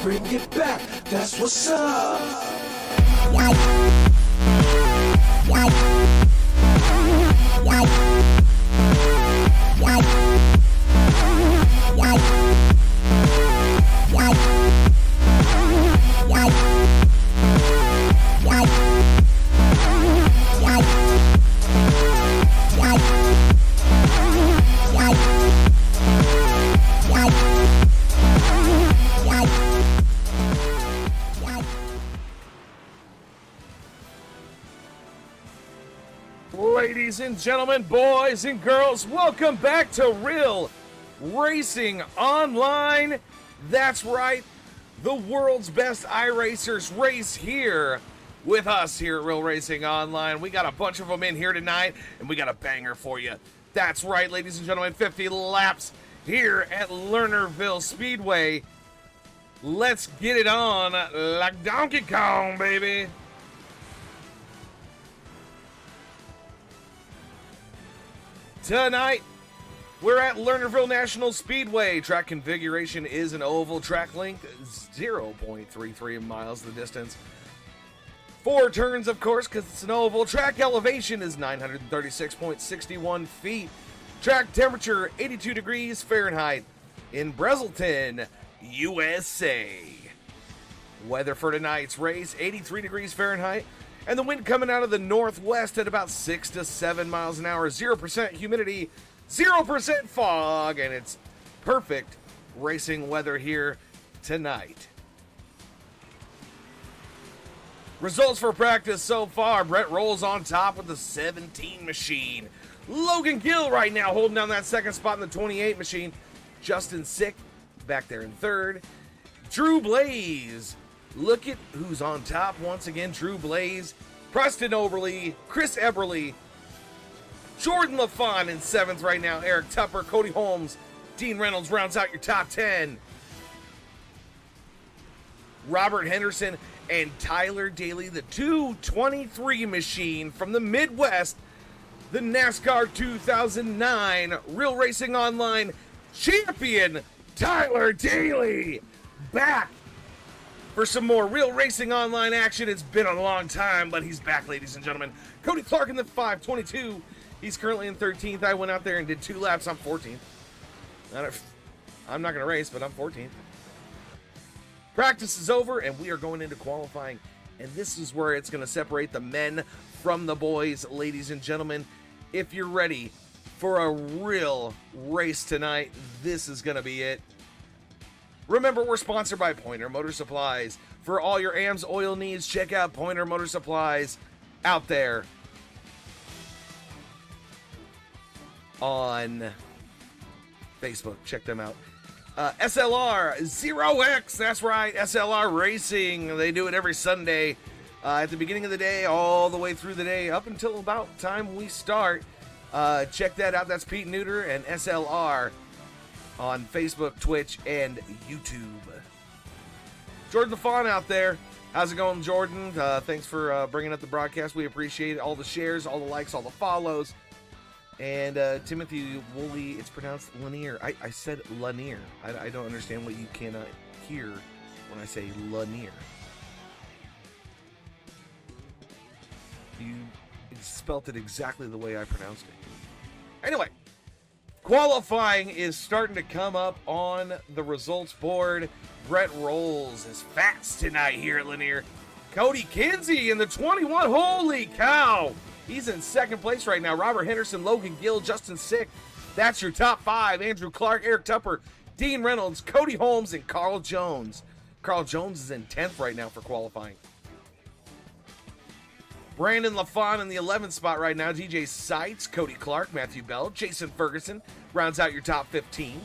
bring it back, that's what's up. Ladies and gentlemen, boys and girls, welcome back to Real Racing Online. That's right, the world's best Iracers Race Here with us here at Real Racing Online. We got a bunch of them in here tonight, and we got a banger for you. That's right, ladies and gentlemen, 50 laps here at Lernerville Speedway. Let's get it on like Donkey Kong, baby. Tonight, we're at Lernerville National Speedway. Track configuration is an oval. Track length, 0.33 miles the distance. 4 turns, of course, because it's an oval. Track elevation is 936.61 feet. Track temperature, 82 degrees Fahrenheit in Breslton, USA. Weather for tonight's race, 83 degrees Fahrenheit. And the wind coming out of the northwest at about 6 to 7 miles an hour. 0% humidity, 0% fog, and it's perfect racing weather here tonight. Results for practice so far. Brett Rolls on top with the 17 machine. Logan Gill right now holding down that second spot in the 28 machine. Justin Sick back there in third. Drew Blaze. Look at who's on top once again. Drew Blaze, Preston Oberly, Chris Eberly, Jordan LaFon in 7th right now. Eric Tupper, Cody Holmes, Dean Reynolds rounds out your top 10. Robert Henderson and Tyler Daly, the 223 machine from the Midwest, the NASCAR 2009 Real Racing Online champion, Tyler Daly, back for some more Real Racing Online action. It's been a long time, but he's back, ladies and gentlemen. Cody Clark in the 522. He's currently in 13th. I went out there and did 2 laps. I'm 14th. I'm not going to race, but I'm 14th. Practice is over, and we are going into qualifying. And this is where it's going to separate the men from the boys, ladies and gentlemen. If you're ready for a real race tonight, this is going to be it. Remember, we're sponsored by Poynor Motor Supplies. For all your AMS oil needs, check out Poynor Motor Supplies out there on Facebook. Check them out. SLR 0X, that's right, SLR Racing. They do it every Sunday at the beginning of the day, all the way through the day, up until about time we start. Check that out. That's Pete Neuter and SLR on Facebook, Twitch, and YouTube. Jordan LaFon out there. How's it going, Jordan? Thanks for bringing up the broadcast. We appreciate it. All the shares, all the likes, all the follows. And Timothy Woolley, it's pronounced Lanier. I said Lanier. I don't understand what you cannot hear when I say Lanier. You spelt it exactly the way I pronounced it. Anyway. Qualifying is starting to come up on the results board. Brett Rolls is fast tonight here at Lanier. Cody Kinsey in the 21. Holy cow. He's in 2nd place right now. Robert Henderson, Logan Gill, Justin Sick. That's your top 5. Andrew Clark, Eric Tupper, Dean Reynolds, Cody Holmes, and Carl Jones. Carl Jones is in 10th right now for qualifying. Brandon LaFon in the 11th spot right now. DJ Seitz, Cody Clark, Matthew Bell, Jason Ferguson rounds out your top 15.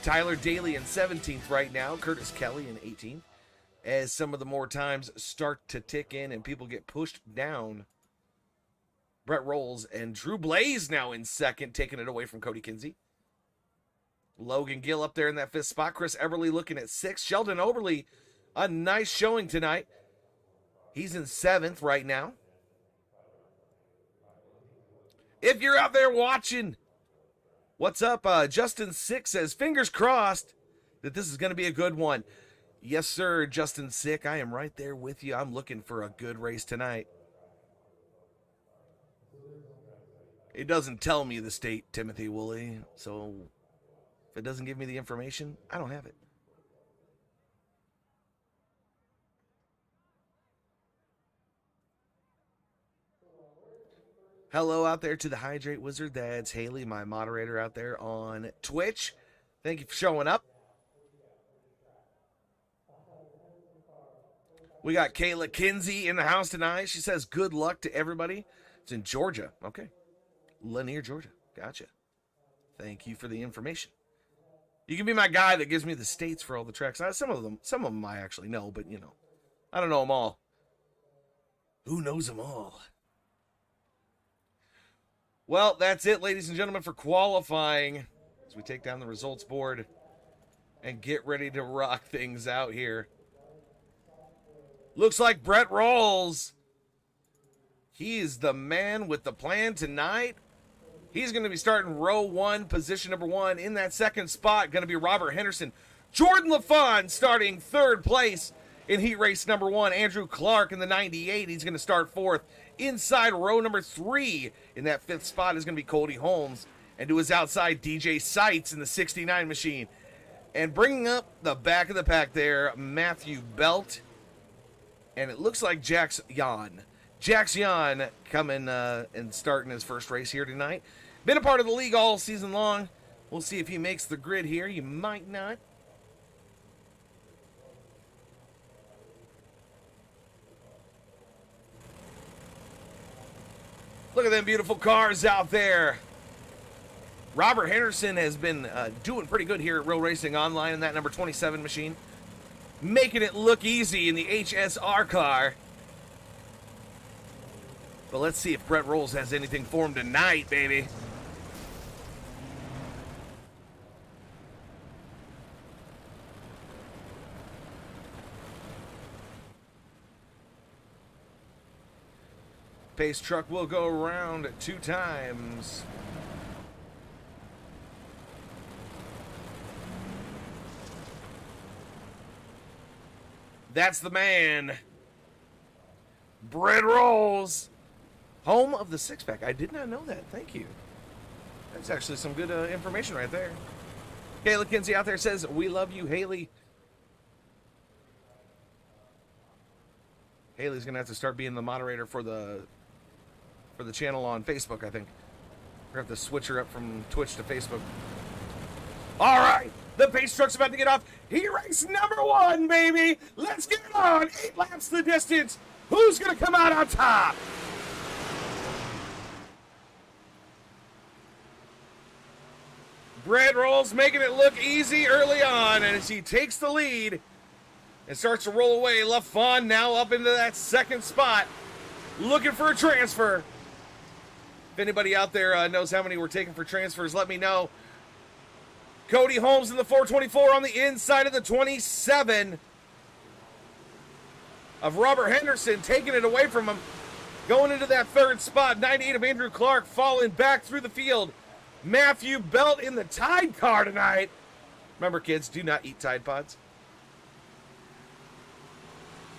Tyler Daly in 17th right now. Curtis Kelly in 18th. As some of the more times start to tick in and people get pushed down, Brett Rolls and Drew Blaze now in 2nd, taking it away from Cody Kinsey. Logan Gill up there in that 5th spot. Chris Eberly looking at 6th. Sheldon Oberly, a nice showing tonight. He's in 7th right now. If you're out there watching, what's up? Justin Six says, fingers crossed, that this is going to be a good one. Yes, sir, Justin Sick. I am right there with you. I'm looking for a good race tonight. It doesn't tell me the state, Timothy Woolley, so if it doesn't give me the information, I don't have it. Hello out there to the Hydrate Wizard. That's Haley, my moderator out there on Twitch. Thank you for showing up. We got Kayla Kinsey in the house tonight. She says, good luck to everybody. It's in Georgia. Okay. Lanier, Georgia. Gotcha. Thank you for the information. You can be my guy that gives me the states for all the tracks. Some of them I actually know, but, you know, I don't know them all. Who knows them all? Well, that's it, ladies and gentlemen, for qualifying as we take down the results board and get ready to rock things out here. Looks like Brett Rawls, he's the man with the plan tonight. He's going to be starting row 1, position number 1. In that second spot, going to be Robert Henderson. Jordan LaFon starting 3rd place in heat race number 1. Andrew Clark in the 98. He's going to start 4th. Inside row number 3 in that 5th spot is going to be Cody Holmes. And to his outside, DJ Seitz in the 69 machine. And bringing up the back of the pack there, Matthew Belt. And it looks like Jax Yan. Jax Yan coming and starting his first race here tonight. Been a part of the league all season long. We'll see if he makes the grid here. You might not. Look at them beautiful cars out there. Robert Henderson has been doing pretty good here at Real Racing Online in that number 27 machine. Making it look easy in the HSR car. But let's see if Brett Rawls has anything for him tonight, baby. Pace truck will go around 2 times. That's the man. Brett Rawls. Home of the six-pack. I did not know that. Thank you. That's actually some good information right there. Kayla Kinsey out there says, we love you, Haley. Haley's going to have to start being the moderator for the channel on Facebook, I think. We're going to have to switch her up from Twitch to Facebook. All right. The pace truck's about to get off. Heat race number 1, baby. Let's get it on. 8 laps the distance. Who's going to come out on top? Brett Rawls making it look easy early on, and as he takes the lead and starts to roll away, LaFon now up into that 2nd spot, looking for a transfer. If anybody out there knows how many we're taking for transfers, let me know. Cody Holmes in the 424 on the inside of the 27 of Robert Henderson, taking it away from him. Going into that 3rd spot, 98 of Andrew Clark falling back through the field. Matthew Belt in the Tide car tonight. Remember, kids, do not eat Tide Pods.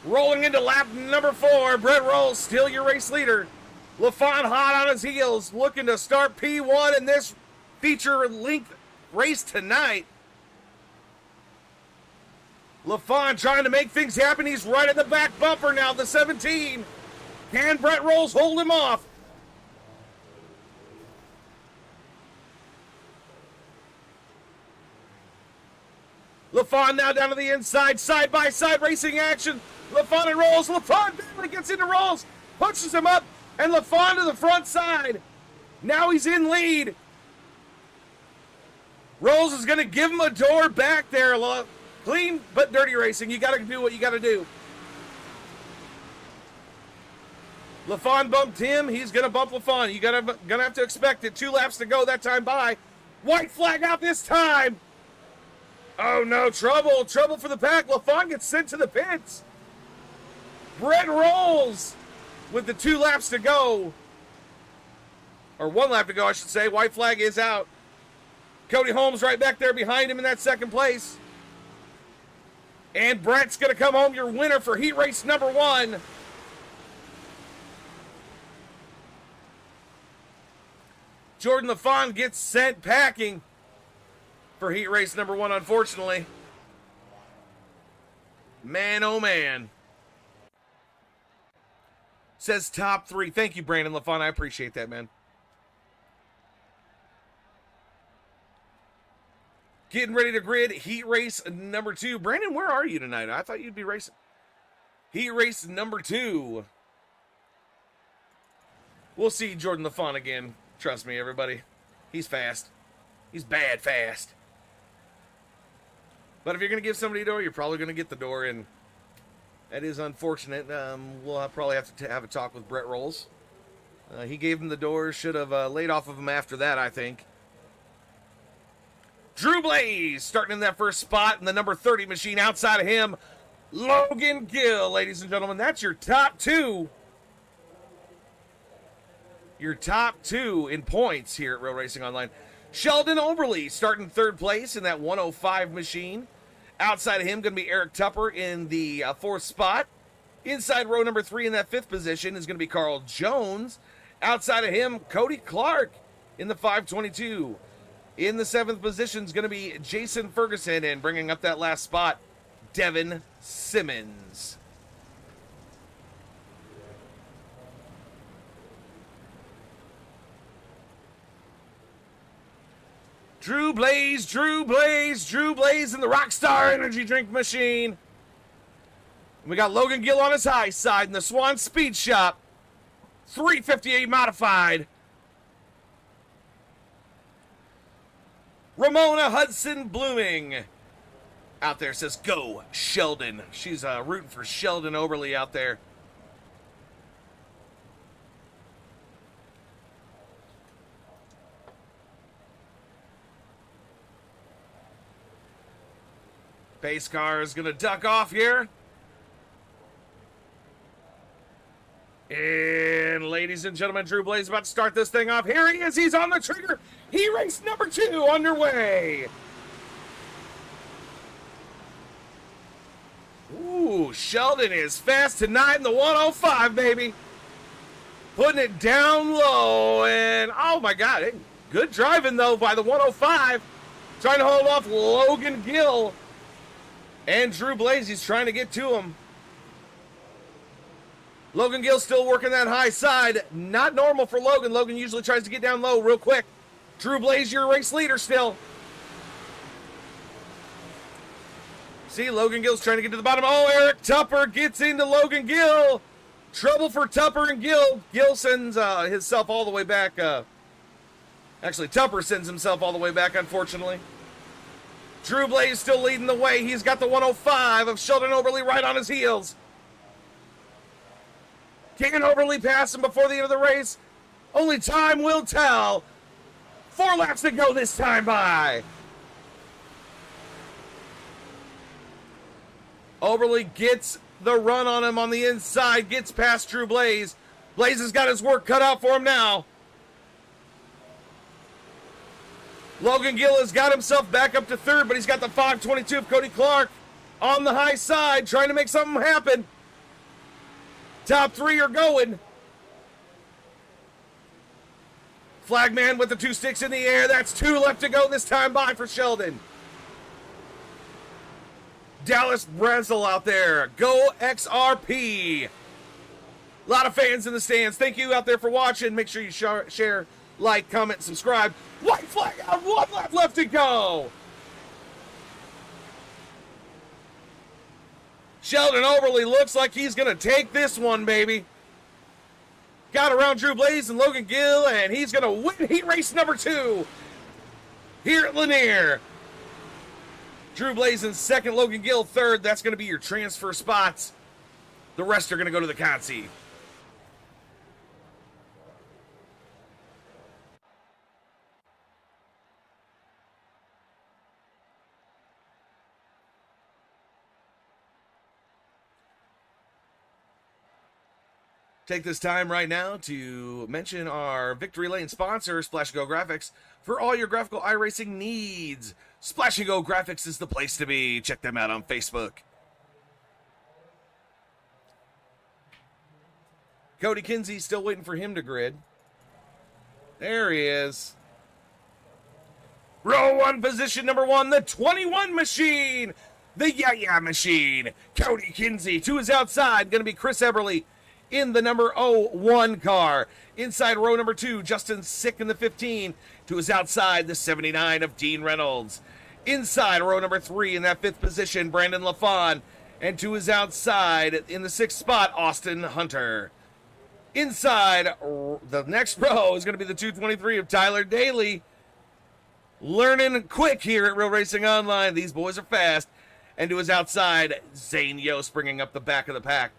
Rolling into lap number 4, Brett Rawls, still your race leader. LaFon hot on his heels, looking to start P1 in this feature-length race tonight. LaFon trying to make things happen. He's right at the back bumper now, the 17. Can Brett Rawls hold him off? LaFon now down to the inside, side-by-side racing action. LaFon and Rawls. LaFon barely gets into Rawls, pushes him up, and LaFon to the front side. Now he's in lead. Rawls is going to give him a door back there. Clean but dirty racing. You got to do what you got to do. LaFon bumped him. He's going to bump LaFon. You're going to have to expect it. 2 laps to go that time by. White flag out this time. Oh, no. Trouble. Trouble for the pack. LaFon gets sent to the pits. Brett Rawls with the 2 laps to go. Or 1 lap to go, I should say. White flag is out. Cody Holmes right back there behind him in that 2nd place. And Brett's going to come home your winner for heat race number 1. Jordan LaFon gets sent packing for heat race number 1, unfortunately. Man, oh man. Says top 3. Thank you, Brandon LaFon. I appreciate that, man. Getting ready to grid heat race number 2. Brandon, where are you tonight? I thought you'd be racing. Heat race number 2. We'll see Jordan LaFon again. Trust me, everybody. He's fast. He's bad fast. But if you're going to give somebody a door, you're probably going to get the door, and that is unfortunate. We'll probably have to have a talk with Brett Rolls. He gave him the door. Should have laid off of him after that, I think. Drew Blaze starting in that first spot in the number 30 machine. Outside of him, Logan Gill, ladies and gentlemen. That's your top 2. Your top 2 in points here at Real Racing Online. Sheldon Oberle starting 3rd place in that 105 machine. Outside of him, going to be Eric Tupper in the 4th spot. Inside row number 3 in that 5th position is going to be Carl Jones. Outside of him, Cody Clark in the 522. In the 7th position is going to be Jason Ferguson, and bringing up that last spot, Devin Simmons. Drew Blaze, Drew Blaze, Drew Blaze in the Rockstar Energy Drink Machine. We got Logan Gill on his high side in the Swan Speed Shop. 358 modified. Ramona Hudson Blooming out there says, go Sheldon. She's rooting for Sheldon Oberle out there. Pace car is going to duck off here. And ladies and gentlemen, Drew Blaze about to start this thing off. Here he is. He's on the trigger. Heat race number 2 underway. Ooh, Sheldon is fast tonight in the 105, baby. Putting it down low. And, oh, my God. Good driving, though, by the 105. Trying to hold off Logan Gill. And Drew Blaze, he's trying to get to him. Logan Gill still working that high side. Not normal for Logan. Logan usually tries to get down low real quick. Drew Blaze, your race leader still. See, Logan Gill's trying to get to the bottom. Oh, Eric Tupper gets into Logan Gill. Trouble for Tupper and Gill. Gill sends himself all the way back. Actually, Tupper sends himself all the way back, unfortunately. Drew Blaze still leading the way. He's got the 105 of Sheldon Oberle right on his heels. Can Oberle pass him before the end of the race? Only time will tell. 4 laps to go this time by. Oberle gets the run on him on the inside, gets past Drew Blaze. Blaze has got his work cut out for him now. Logan Gill has got himself back up to 3rd, but he's got the 522 of Cody Clark on the high side, trying to make something happen. Top 3 are going. Flagman with the 2 sticks in the air. That's 2 left to go this time by for Sheldon. Dallas Brazel out there. Go XRP. A lot of fans in the stands. Thank you out there for watching. Make sure you share, like, comment, subscribe. White flag out. 1 lap left to go. Sheldon Oberle looks like he's going to take this one, baby. Got around Drew Blaze and Logan Gill, and he's going to win heat race number 2 here at Lanier. Drew Blaze in 2nd, Logan Gill 3rd. That's going to be your transfer spots. The rest are going to go to the Consi. Take this time right now to mention our Victory Lane sponsor, Splash Go Graphics, for all your graphical iRacing needs. Splash and Go Graphics is the place to be. Check them out on Facebook. Cody Kinsey, still waiting for him to grid. There he is. Row 1, position number 1, the 21 machine. The Yeah machine. Cody Kinsey to his outside. Going to be Chris Eberly in the number 01 car. Inside row number 2, Justin Sick in the 15. To his outside, the 79 of Dean Reynolds. Inside row number 3 in that 5th position, Brandon LaFawn. And to his outside, in the 6th spot, Austin Hunter. Inside the next row is going to be the 223 of Tyler Daly. Learning quick here at Real Racing Online. These boys are fast. And to his outside, Zane Yost bringing up the back of the pack.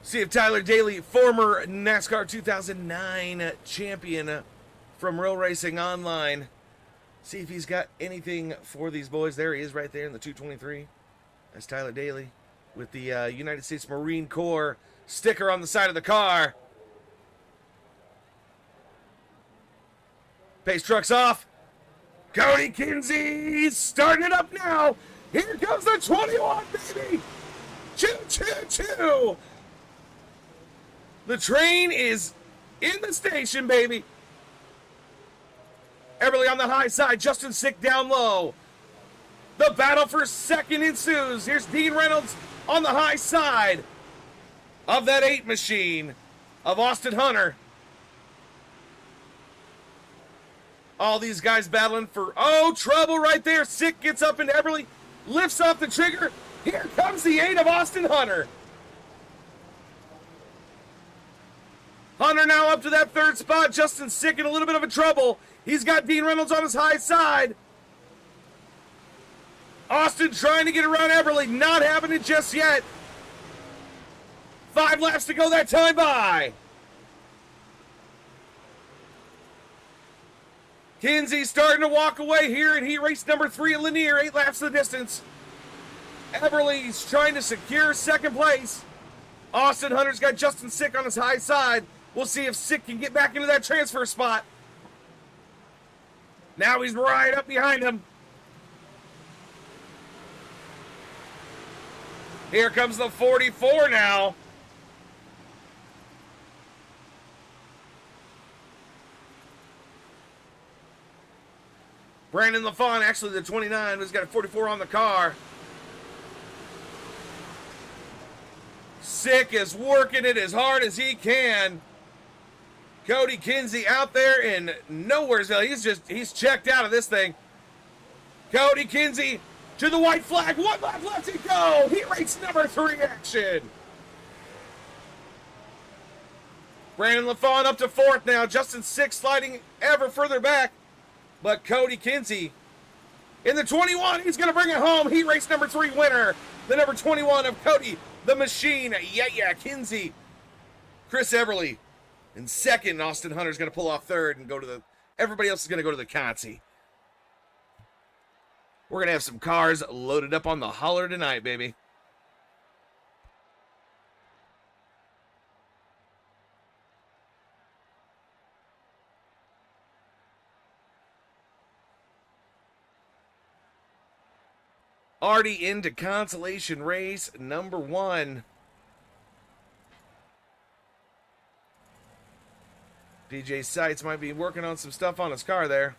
See if Tyler Daly, former NASCAR 2009 champion from Real Racing Online. See if he's got anything for these boys. There he is right there in the 223. That's Tyler Daly with the United States Marine Corps sticker on the side of the car. Pace truck's off. Cody Kinsey starting it up now. Here comes the 21, baby. Choo, choo, choo. The train is in the station, baby. Eberly on the high side. Justin Sick down low. The battle for second ensues. Here's Dean Reynolds on the high side of that 8 machine of Austin Hunter. All these guys battling for, trouble right there. Sick gets up into Eberly, lifts off the trigger. Here comes the 8 of Austin Hunter. Hunter now up to that 3rd spot. Justin Sick in a little bit of a trouble. He's got Dean Reynolds on his high side. Austin trying to get around Eberly. Not having it just yet. 5 laps to go that time by. Kinsey starting to walk away here in heat race number 3 at Lanier. 8 laps the distance. Eberly's trying to secure 2nd place. Austin Hunter's got Justin Sick on his high side. We'll see if Sick can get back into that transfer spot. Now he's right up behind him. Here comes the 44 now. Brandon LaFawn, actually the 29, has got a 44 on the car. Sick is working it as hard as he can. Cody Kinsey out there in Nowheresville. He's checked out of this thing. Cody Kinsey to the white flag. 1 lap left to go. Heat race number 3 action. Brandon LaFawn up to 4th now. Justin Sick sliding ever further back. But Cody Kinsey in the 21, he's going to bring it home. Heat race number 3 winner. The number 21 of Cody the Machine. Kinsey. Chris Eberly in 2nd. Austin Hunter's going to pull off 3rd and go to the... Everybody else is going to go to the Consi. We're going to have some cars loaded up on the holler tonight, baby. Already into consolation race number 1. DJ Seitz might be working on some stuff on his car there.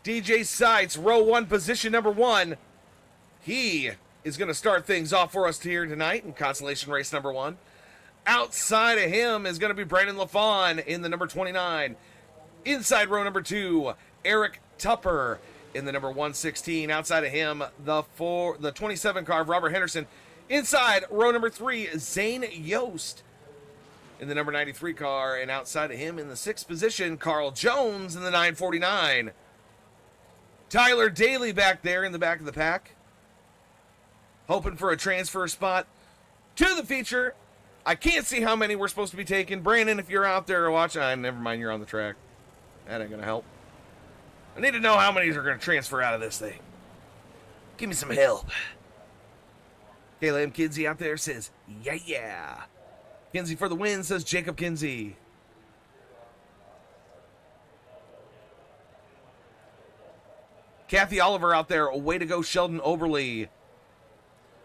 DJ Seitz, row 1, position number 1. He is going to start things off for us here tonight in consolation race number 1. Outside of him is going to be Brandon LaFawn in the number 29. Inside row number 2, Eric Tupper in the number 116. Outside of him, the 27 car of Robert Henderson. Inside row number 3, Zane Yost in the number 93 car. And outside of him in the 6th position, Carl Jones in the 949. Tyler Daly back there in the back of the pack, hoping for a transfer spot to the feature. I can't see how many we're supposed to be taking. Brandon, if you're out there watching, never mind, you're on the track. That ain't going to help. I need to know how many are going to transfer out of this thing. Give me some help. Kayla M. Kinsey out there says, yeah. Kinsey for the win, says Jacob Kinsey. Kathy Oliver out there, way to go, Sheldon Oberly.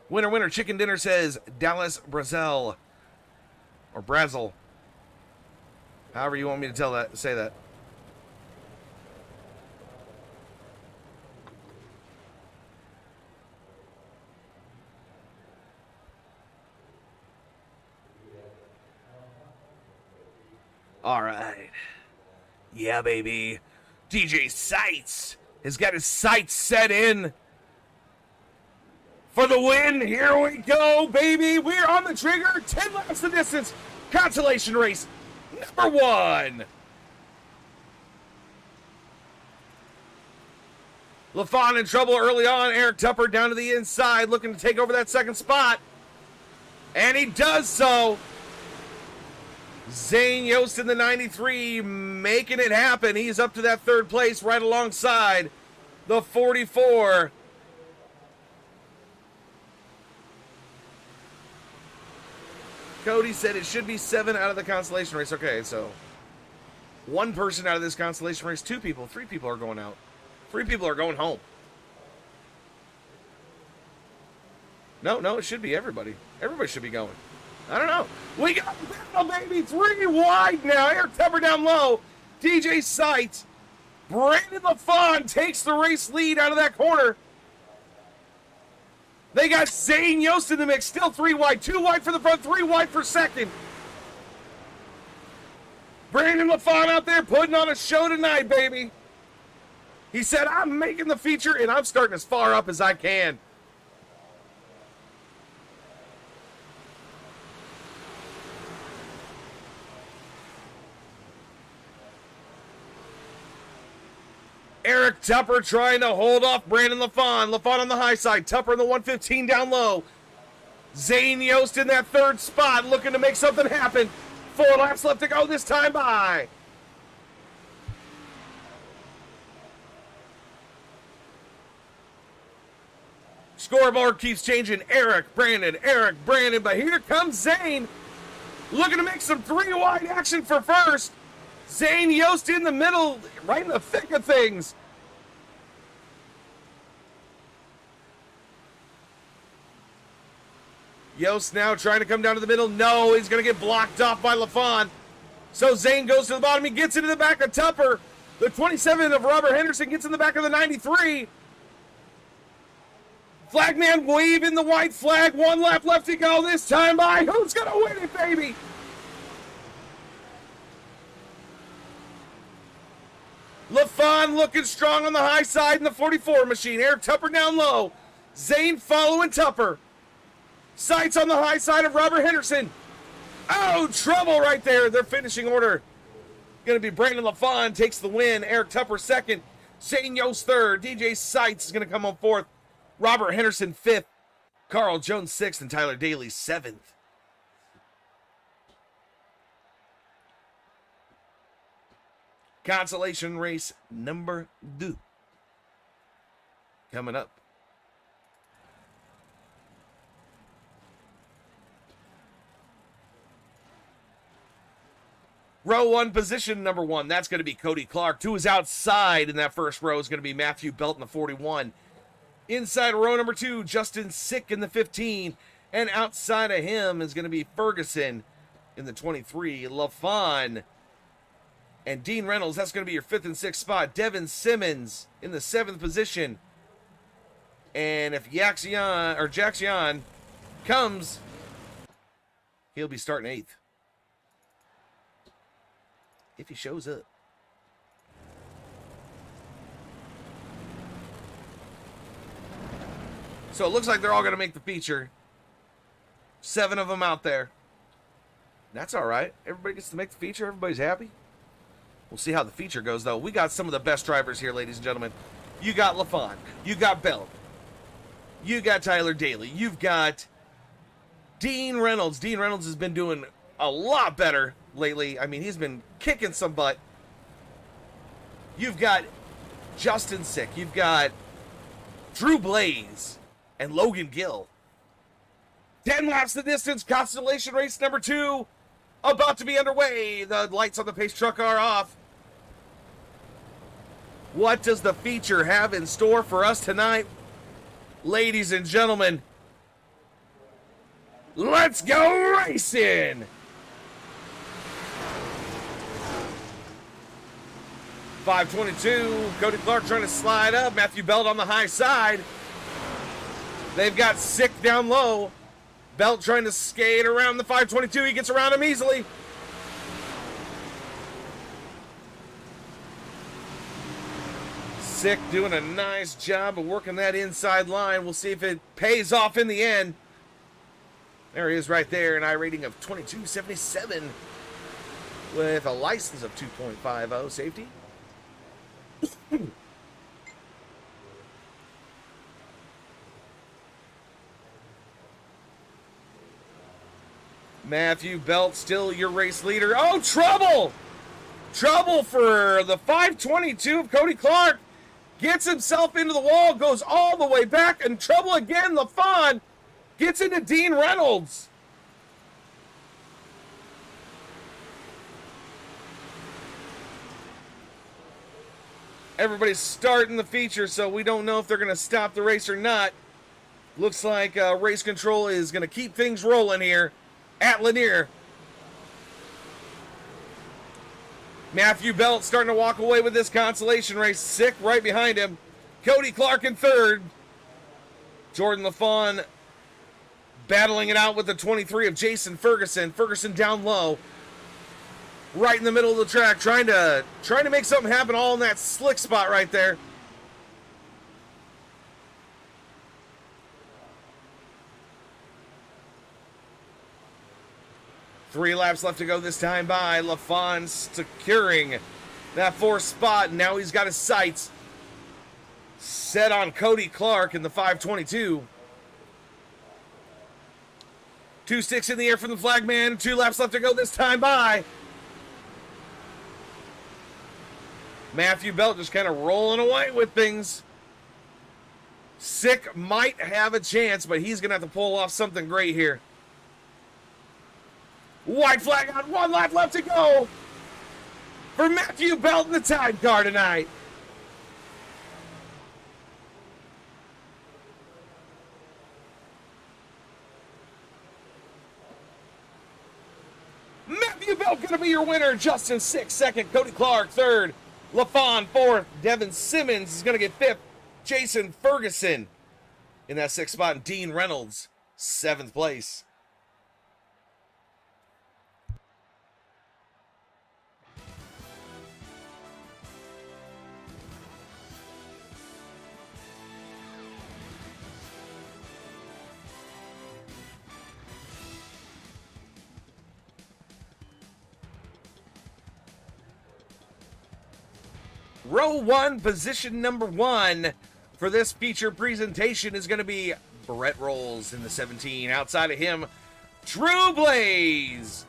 Winner, winner, chicken dinner says Dallas, Brazil. Or Brazil. However you want me to say that. All right. Yeah, baby. DJ Sights has got his sights set in for the win. Here we go, baby. We're on the trigger. 10 laps the distance. Consolation race number 1. LaFon in trouble early on. Eric Tupper down to the inside looking to take over that second spot. And he does so. Zane Yost in the 93 making it happen. He's up to that third place right alongside the 44. Cody said it should be 7 out of the consolation race. Okay, so 1 person out of this consolation race, 2 people, 3 people are going out. 3 people are going home. No, it should be everybody. Everybody should be going. I don't know. We got battle, baby. 3 wide now. Eric Tupper down low. DJ Sights. Brandon LaFon takes the race lead out of that corner. They got Zane Yost in the mix. Still 3 wide. 2 wide for the front. 3 wide for second. Brandon LaFon out there putting on a show tonight, baby. He said, I'm making the feature, and I'm starting as far up as I can. Eric Tupper trying to hold off Brandon LaFon. LaFon on the high side. Tupper in the 115 down low. Zane Yost in that third spot looking to make something happen. 4 laps left to go this time by. Scoreboard keeps changing. Eric, Brandon, but here comes Zane. Looking to make some 3 wide action for first. Zane Yost in the middle, right in the thick of things. Yost now trying to come down to the middle. No, he's going to get blocked off by LaFon. So Zane goes to the bottom. He gets into the back of Tupper. The 27 of Robert Henderson gets in the back of the 93. Flagman waving the white flag. 1 lap left to go this time by. Who's going to win it, baby? LaFon looking strong on the high side in the 44 machine. Eric Tupper down low. Zane following Tupper. Sights on the high side of Robert Henderson. Oh, trouble right there. Their finishing order going to be Brandon LaFon takes the win. Eric Tupper second. Zane Yost third. DJ Sights is going to come on fourth. Robert Henderson fifth. Carl Jones sixth. And Tyler Daly seventh. Consolation race number 2 coming up. Row 1, position number 1. That's going to be Cody Clark. 2 is outside in that first row is going to be Matthew Belt in the 41. Inside row number 2, Justin Sick in the 15. And outside of him is going to be Ferguson in the 23. LaFon and Dean Reynolds, that's going to be your 5th and 6th spot. Devin Simmons in the 7th position. And if Jackson comes, he'll be starting 8th. If he shows up. So it looks like they're all going to make the feature. 7 of them out there. That's all right. Everybody gets to make the feature. Everybody's happy. We'll see how the feature goes, though. We got some of the best drivers here, ladies and gentlemen. You got LaFon. You got Bell. You got Tyler Daly. You've got Dean Reynolds. Dean Reynolds has been doing a lot better lately. I mean, he's been kicking some butt. You've got Justin Sick. You've got Drew Blaze and Logan Gill. 10 laps the distance. Constellation race number 2 about to be underway. The lights on the pace truck are off. What does the feature have in store for us tonight? Ladies and gentlemen, Let's go racing! .522, Cody Clark trying to slide up. Matthew Belt on the high side. They've got Sick down low. Belt trying to skate around the 522. He gets around him easily. Sick doing a nice job of working that inside line. We'll see if it pays off in the end. There he is right there, an I rating of 22.77 with a license of 2.50 safety. Matthew Belt still your race leader. Oh, trouble! Trouble for the 522 of Cody Clark. Gets himself into the wall, goes all the way back, and trouble again. LaFawn gets into Dean Reynolds. Everybody's starting the feature, so we don't know if they're going to stop the race or not. Looks like race control is going to keep things rolling here at Lanier. Matthew Belt starting to walk away with this consolation race. Sick right behind him. Cody Clark in third. Jordan LaFawn battling it out with the 23 of Jason Ferguson. Ferguson down low. Right in the middle of the track, trying to make something happen all in that slick spot right there. Three laps left to go this time by. LaFawn securing that fourth spot. Now he's got his sights set on Cody Clark in the 522. 2 sticks in the air from the flagman. 2 laps left to go this time by. Matthew Belt just kind of rolling away with things. Sick might have a chance, but he's going to have to pull off something great here. White flag on, 1 lap left to go for Matthew Belt in the time car tonight. Matthew Belt going to be your winner. Justin 6th, second. Cody Clark 3rd. LaFawn 4th. Devin Simmons is going to get 5th. Jason Ferguson in that 6th spot. And Dean Reynolds 7th place. Row 1, position number 1 for this feature presentation is going to be Brett Rolls in the 17. Outside of him, True Blaze.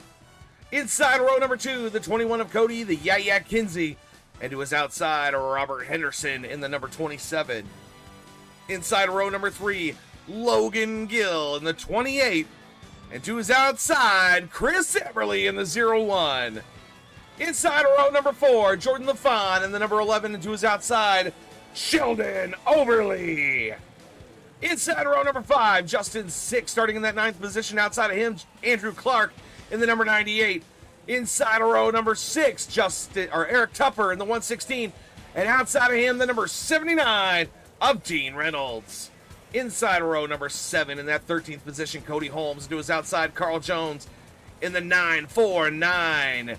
Inside row number 2, the 21 of Cody, the Yaya Kinsey. And to his outside, Robert Henderson in the number 27. Inside row number 3, Logan Gill in the 28. And to his outside, Chris Eberly in the 01. Inside row number 4, Jordan LaFawn in the number 11, and to his outside, Sheldon Overly. Inside row number 5, Justin 6, starting in that 9th position. Outside of him, Andrew Clark in the number 98. Inside row number 6, Eric Tupper in the 116. And outside of him, the number 79 of Dean Reynolds. Inside row number 7, in that 13th position, Cody Holmes. To his outside, Carl Jones in the 949.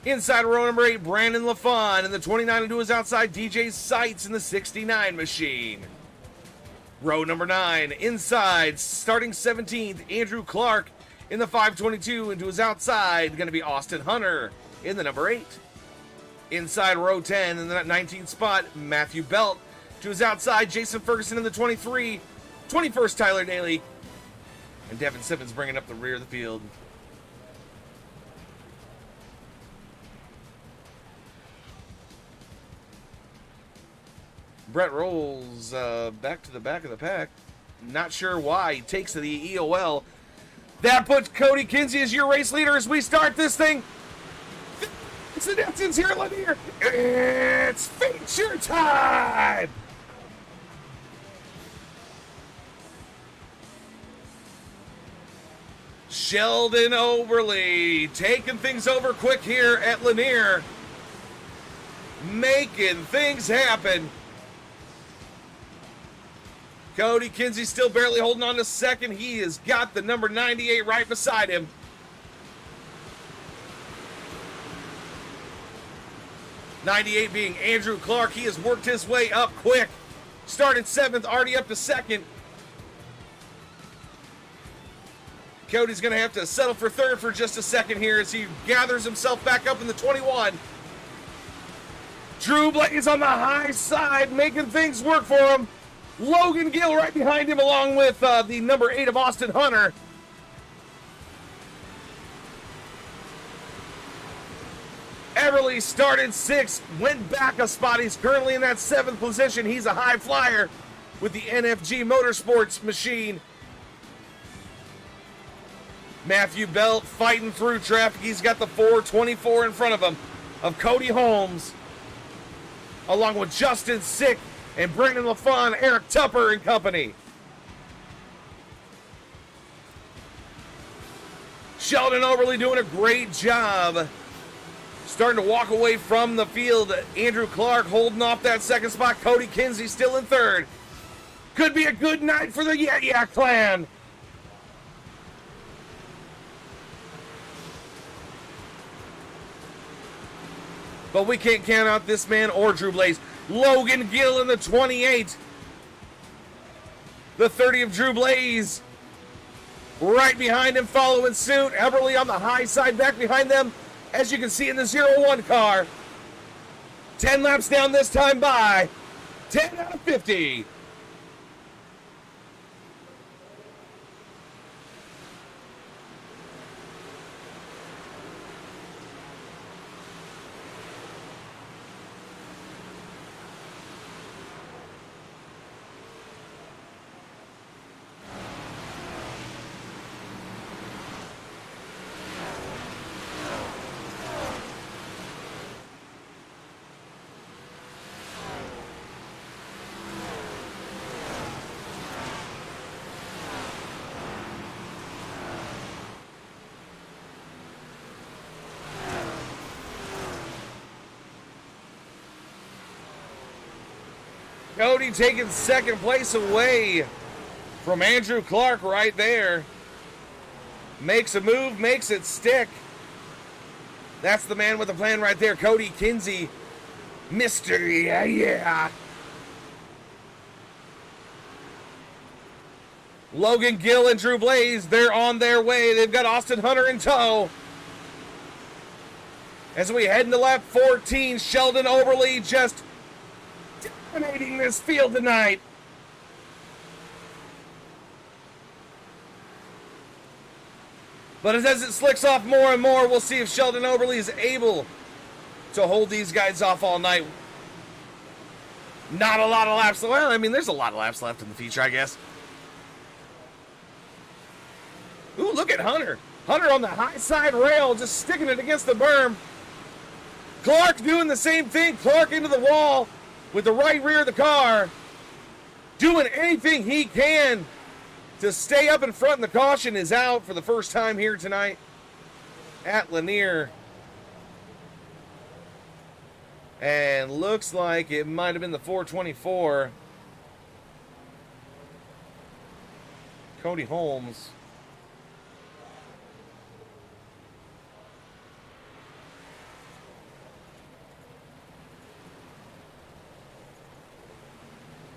Inside row number 8, Brandon LaFawn in the 29, and to his outside, DJ Seitz in the 69 machine. Row number 9, inside, starting 17th, Andrew Clark in the 522, and to his outside, going to be Austin Hunter in the number 8. Inside row 10, in the 19th spot, Matthew Belt. To his outside, Jason Ferguson in the 23, 21st, Tyler Daly, and Devin Simmons bringing up the rear of the field. Brett Rolls back to the back of the pack. Not sure why. He takes to the EOL. That puts Cody Kinsey as your race leader as we start this thing. It's the Netsons here at Lanier. It's feature time! Sheldon Overly taking things over quick here at Lanier. Making things happen. Cody Kinsey still barely holding on to second. He has got the number 98 right beside him. '98 being Andrew Clark. He has worked his way up quick. Started 7th, already up to 2nd. Cody's going to have to settle for 3rd for just a second here as he gathers himself back up in the 21. Drew Blaze on the high side, making things work for him. Logan Gill right behind him, along with the number 8 of Austin Hunter. Everly started 6th, went back a spot. He's currently in that 7th position. He's a high flyer with the NFG Motorsports machine. Matthew Belt fighting through traffic. He's got the 424 in front of him of Cody Holmes, along with Justin Sick and Brandon LaFon, Eric Tupper and company. Sheldon Overly doing a great job. Starting to walk away from the field. Andrew Clark holding off that 2nd spot. Cody Kinsey still in 3rd. Could be a good night for the Yeah clan. But we can't count out this man or Drew Blaze. Logan Gill in the 28. The 30 of Drew Blaze. Right behind him, following suit. Everly on the high side, back behind them. As you can see in the 01 car. 10 laps down this time by 10 out of 50. Cody taking 2nd place away from Andrew Clark right there. Makes a move, makes it stick. That's the man with the plan right there, Cody Kinsey. Mr. Yeah. Logan Gill and Drew Blaze, they're on their way. They've got Austin Hunter in tow. As we head into lap 14, Sheldon Overly just dominating this field tonight. But as it slicks off more and more, we'll see if Sheldon Overly is able to hold these guys off all night. Not a lot of laps. Well, I mean, there's a lot of laps left in the feature, I guess. Ooh, look at Hunter. Hunter on the high side rail, just sticking it against the berm. Clark doing the same thing. Clark into the wall with the right rear of the car. Doing anything he can to stay up in front. And the caution is out for the first time here tonight at Lanier. And looks like it might have been the 424. Cody Holmes.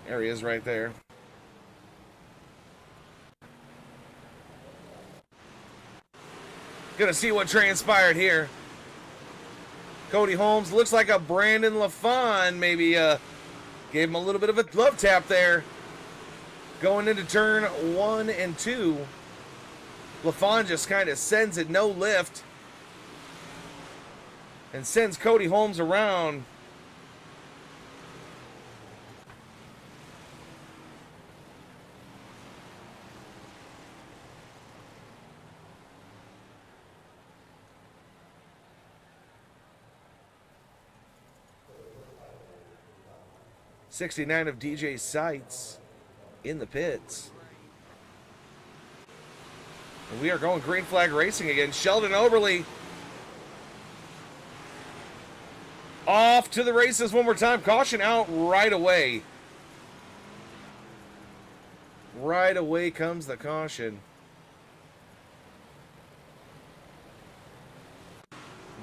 There he is right there. Gonna see what transpired here. Cody Holmes looks like a Brandon LaFon maybe gave him a little bit of a glove tap there. Going into turn 1 and 2. LaFon just kind of sends it no lift. And sends Cody Holmes around. '69 of DJ Sights in the pits. And we are going green flag racing again. Sheldon Oberly off to the races one more time. Caution out right away. Right away comes the caution.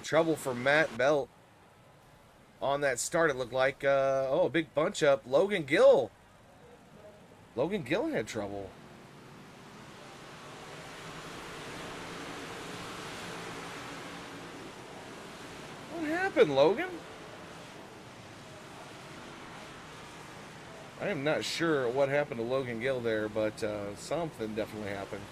Trouble for Matt Belt on that start. It looked like a big bunch up. Logan Gill had trouble. What happened, Logan? I am not sure what happened to Logan Gill there, but something definitely happened.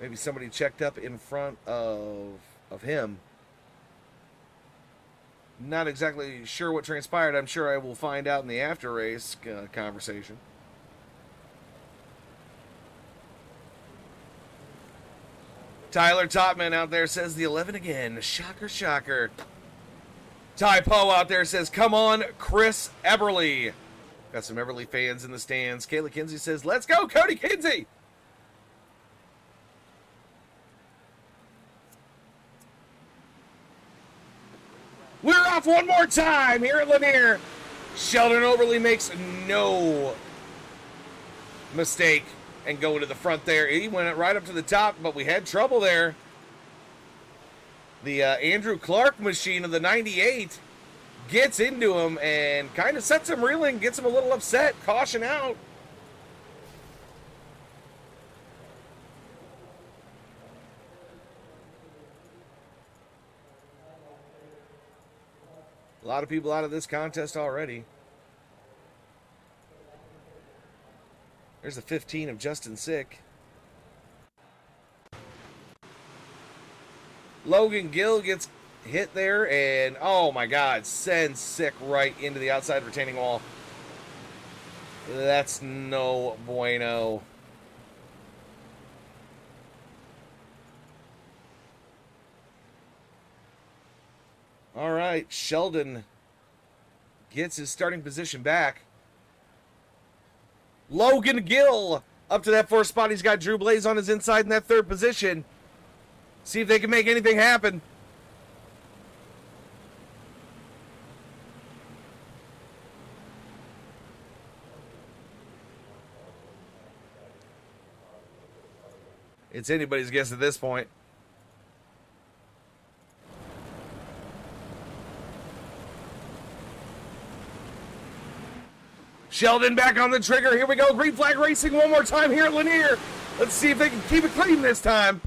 Maybe somebody checked up in front of him. Not exactly sure what transpired. I'm sure I will find out in the after race conversation. Tyler Topman out there says the 11 again. Shocker, shocker. Ty Poe out there says, come on, Chris Eberly. Got some Eberly fans in the stands. Kayla Kinsey says, let's go, Cody Kinsey. We're off one more time here at Lanier. Sheldon Oberly makes no mistake and going to the front there. He went right up to the top, but we had trouble there. The Andrew Clark machine of the 98 gets into him and kind of sets him reeling, gets him a little upset. Caution out. A lot of people out of this contest already. There's a 15 of Justin Sick. Logan Gill gets hit there, and oh my God, sends Sick right into the outside retaining wall. That's no bueno. All right, Sheldon gets his starting position back. Logan Gill up to that fourth spot. He's got Drew Blaze on his inside in that third position. See if they can make anything happen. It's anybody's guess at this point. Sheldon back on the trigger. Here we go. Green flag racing one more time here at Lanier. Let's see if they can keep it clean this time.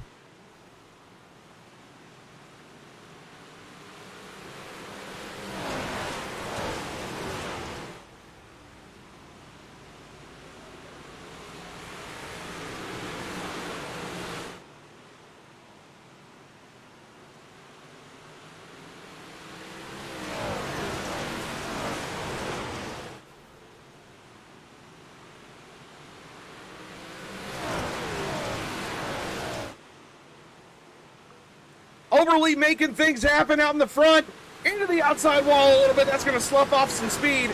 Overly making things happen out in the front. Into the outside wall a little bit. That's going to slough off some speed.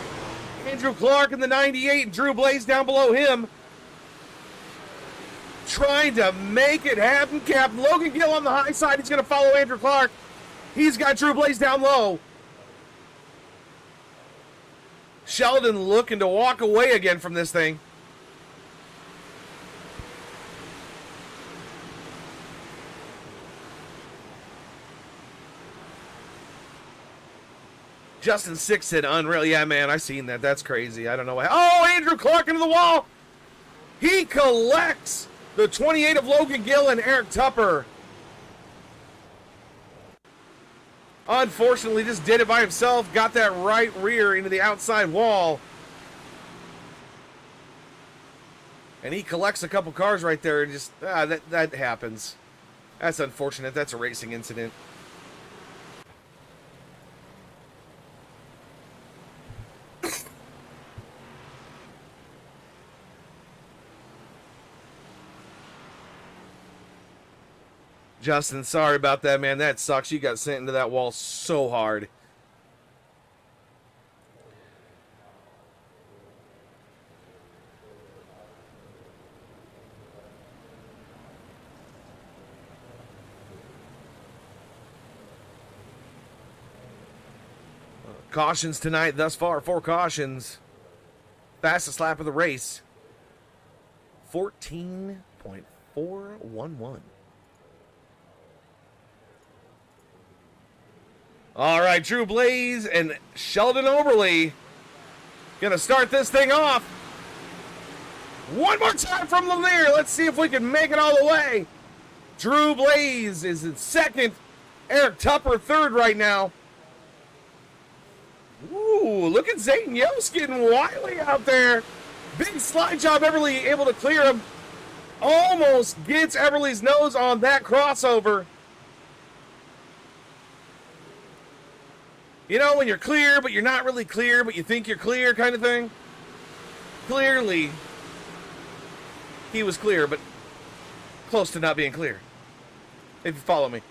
Andrew Clark in the 98 and Drew Blaze down below him. Trying to make it happen. Captain Logan Gill on the high side. He's going to follow Andrew Clark. He's got Drew Blaze down low. Sheldon looking to walk away again from this thing. Justin Sick said unreal. Yeah, man, I seen that. That's crazy. I don't know why. Oh, Andrew Clark into the wall. He collects the 28 of Logan Gill and Eric Tupper. Unfortunately, just did it by himself. Got that right rear into the outside wall. And he collects a couple cars right there. And just, that happens. That's unfortunate. That's a racing incident. Justin, sorry about that, man. That sucks. You got sent into that wall so hard. Cautions tonight thus far, 4 cautions. Fastest lap of the race, 14.411. All right, Drew Blaze and Sheldon Oberly gonna start this thing off. One more time from Lanier. Let's see if we can make it all the way. Drew Blaze is in second. Eric Tupper third right now. Ooh, look at Zayden Yost getting wily out there. Big slide job, Everly able to clear him. Almost gets Everly's nose on that crossover. You know, when you're clear, but you're not really clear, but you think you're clear kind of thing? Clearly, he was clear, but close to not being clear. If you follow me.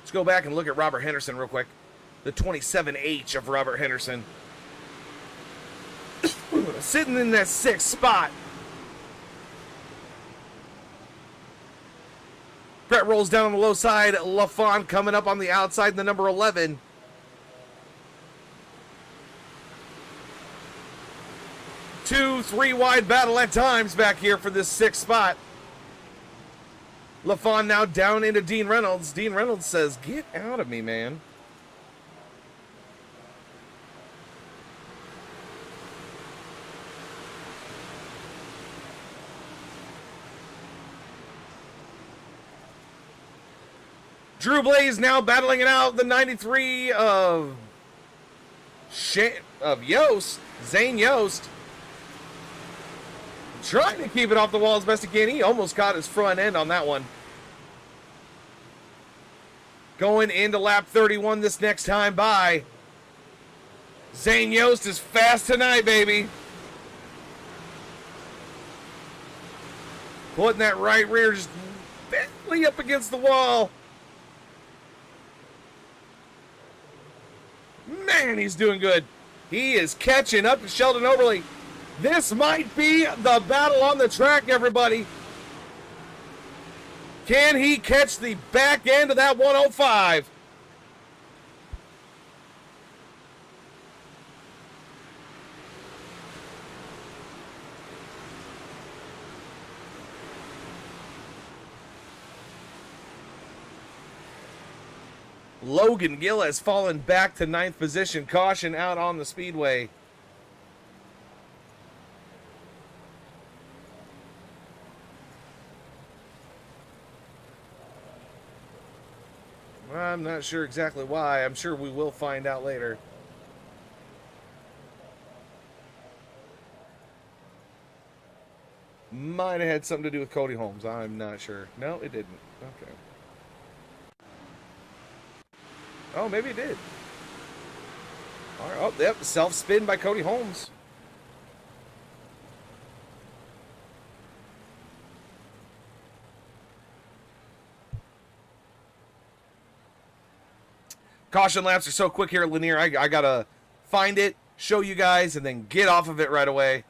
Let's go back and look at Robert Henderson real quick. The 27H of Robert Henderson. Sitting in that 6th spot. Brett rolls down on the low side. LaFon coming up on the outside, the number 11. Two, 3 wide battle at times back here for this 6th spot. LaFon now down into Dean Reynolds. Dean Reynolds says, "Get out of me, man." Drew Blaze now battling it out. The 93 of Yost, Zane Yost. Trying to keep it off the wall as best he can. He almost caught his front end on that one. Going into lap 31 this next time by. Zane Yost is fast tonight, baby. Putting that right rear just barely up against the wall. Man, he's doing good. He is catching up to Sheldon Oberly. This might be the battle on the track, everybody. Can he catch the back end of that 105? Logan Gill has fallen back to 9th position. Caution out on the speedway. I'm not sure exactly why. I'm sure we will find out later. Might have had something to do with Cody Holmes. I'm not sure. No, it didn't. Okay. Oh, maybe it did. All right. Oh, yep. Self-spin by Cody Holmes. Caution laps are so quick here at Lanier. I got to find it, show you guys, and then get off of it right away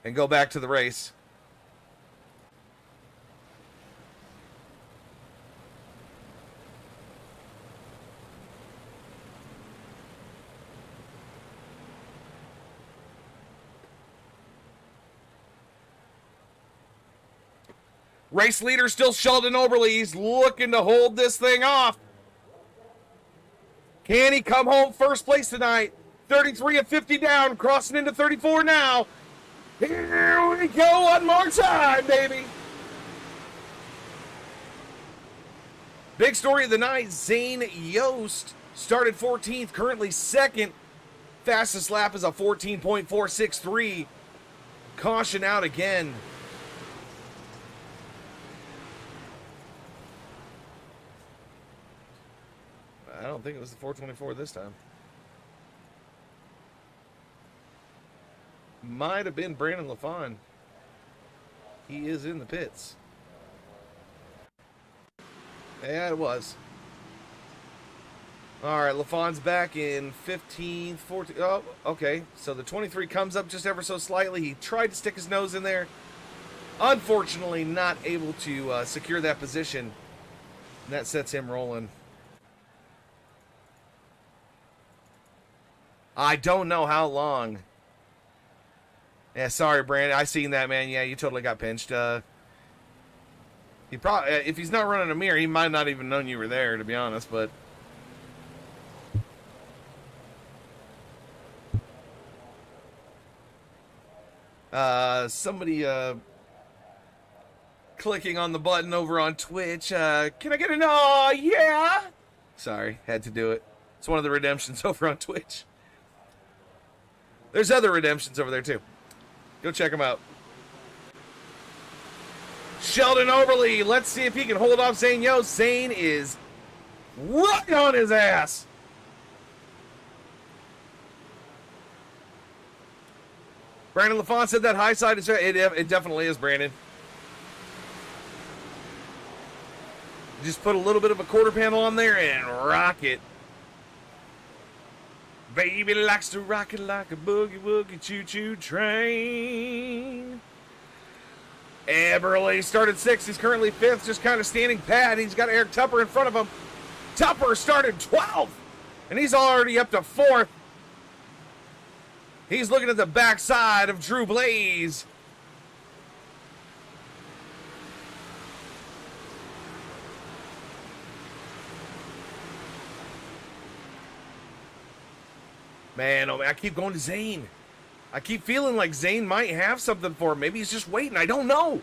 and go back to the race. Race leader still Sheldon Oberly. He's looking to hold this thing off. Can he come home first place tonight? 33 of 50 down, crossing into 34 now. Here we go one more time, baby. Big story of the night, Zane Yost started 14th, currently 2nd. Fastest lap is a 14.463. Caution out again. I don't think it was the 424 this time. Might have been Brandon LaFon. He is in the pits. Yeah, it was. All right, LaFon's back in 15th, 14th. Oh, okay. So the 23 comes up just ever so slightly. He tried to stick his nose in there. Unfortunately, not able to secure that position. And that sets him rolling. I don't know how long. Yeah, sorry, Brandon. I seen that, man. Yeah, you totally got pinched. He probably, if he's not running a mirror, he might not even known you were there, to be honest. But somebody clicking on the button over on Twitch. Can I get an yeah? Sorry, had to do it. It's one of the redemptions over on Twitch. There's other redemptions over there too. Go check them out. Sheldon Overly, let's see if he can hold off Zane Yost. Zane is right on his ass. Brandon LaFont said that high side is it definitely is, Brandon. Just put a little bit of a quarter panel on there and rock it. Baby likes to rock it like a boogie woogie choo-choo train. Eberle started 6th. He's currently 5th, just kind of standing pat. He's got Eric Tupper in front of him. Tupper started 12th, and he's already up to 4th. He's looking at the backside of Drew Blaze. Man, oh man, I keep going to Zane. I keep feeling like Zane might have something for him. Maybe he's just waiting. I don't know.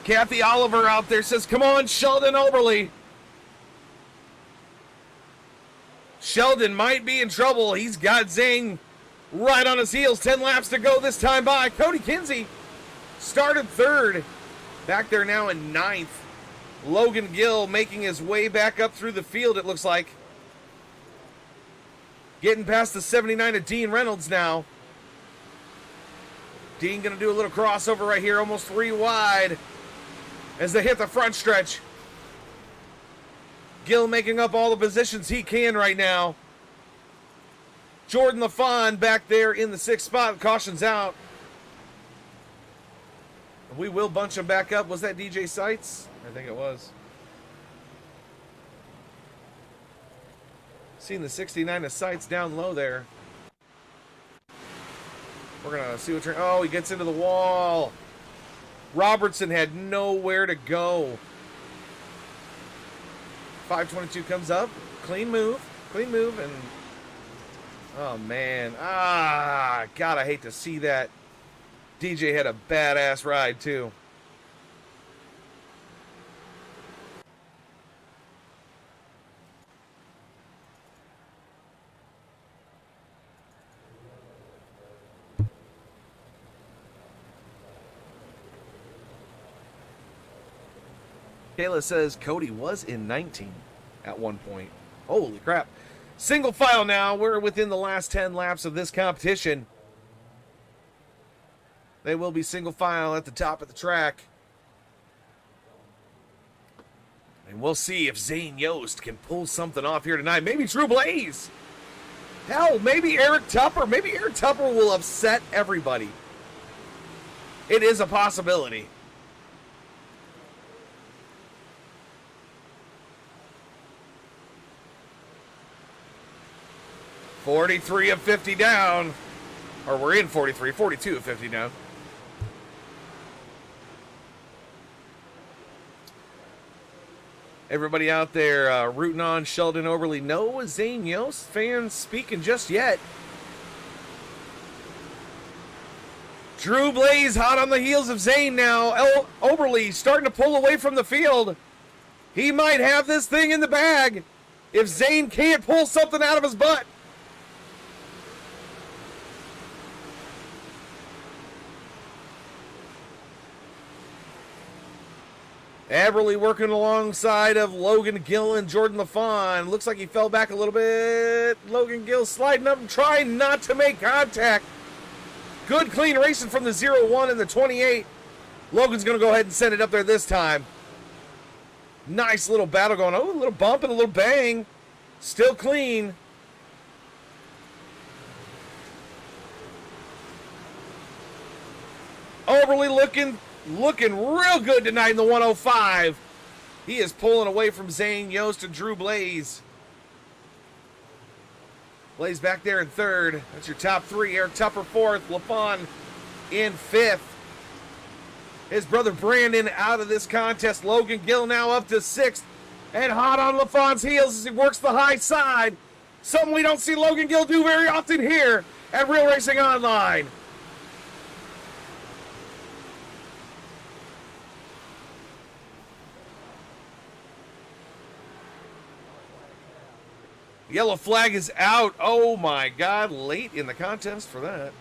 Kathy Oliver out there says, come on, Sheldon Overly. Sheldon might be in trouble. He's got Zane right on his heels. 10 laps to go this time by. Cody Kinsey started 3rd. Back there now in 9th. Logan Gill making his way back up through the field, it looks like. Getting past the 79 of Dean Reynolds now. Dean going to do a little crossover right here, almost 3 wide as they hit the front stretch. Gill making up all the positions he can right now. Jordan LaFond back there in the 6th spot. Caution's out. We will bunch him back up. Was that DJ Sights? I think it was. Seeing the 69 of Sights down low there. We're going to see what turn. Oh, he gets into the wall. Robertson had nowhere to go. 522 comes up. Clean move. Clean move. And oh, man. God, I hate to see that. DJ had a badass ride, too. Kayla says Cody was in 19 at one point. Holy crap. Single file now. We're within the last 10 laps of this competition. They will be single file at the top of the track. And we'll see if Zane Yost can pull something off here tonight. Maybe Drew Blaze. Hell, maybe Eric Tupper. Maybe Eric Tupper will upset everybody. It is a possibility. $43 of 50 down. Or we're in 43, 42 of 50 down. Everybody out there rooting on Sheldon Overly. No Zane Yost fans speaking just yet. Drew Blaze hot on the heels of Zane now. Overly starting to pull away from the field. He might have this thing in the bag if Zane can't pull something out of his butt. Everly working alongside of Logan Gill and Jordan LaFond. Looks like he fell back a little bit. Logan Gill sliding up and trying not to make contact. Good clean racing from the 0-1 and the 28. Logan's going to go ahead and send it up there this time. Nice little battle going on. Oh, a little bump and a little bang. Still clean. Overly looking real good tonight in the 105. He is pulling away from Zane Yost and Drew Blaze. Blaze back there in third. That's your top three. Eric Tupper fourth. LaFon in fifth. His brother Brandon out of this contest. Logan Gill now up to sixth. And hot on LaFon's heels as he works the high side. Something we don't see Logan Gill do very often here at Real Racing Online. Yellow flag is out. Oh my God, late in the contest for that.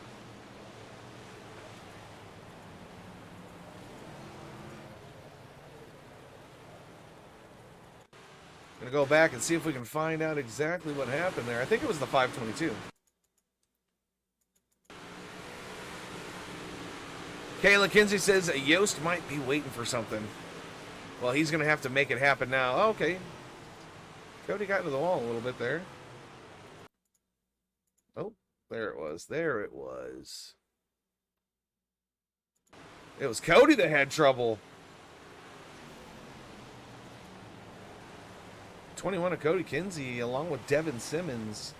Gonna go back and see if we can find out exactly what happened there. I think it was the 522. Kayla Kinsey says Yost might be waiting for something. Well, he's gonna have to make it happen now. Oh, okay. Cody got into the wall a little bit there. Oh, there it was. There it was. It was Cody that had trouble. 21 of Cody Kinsey along with Devin Simmons.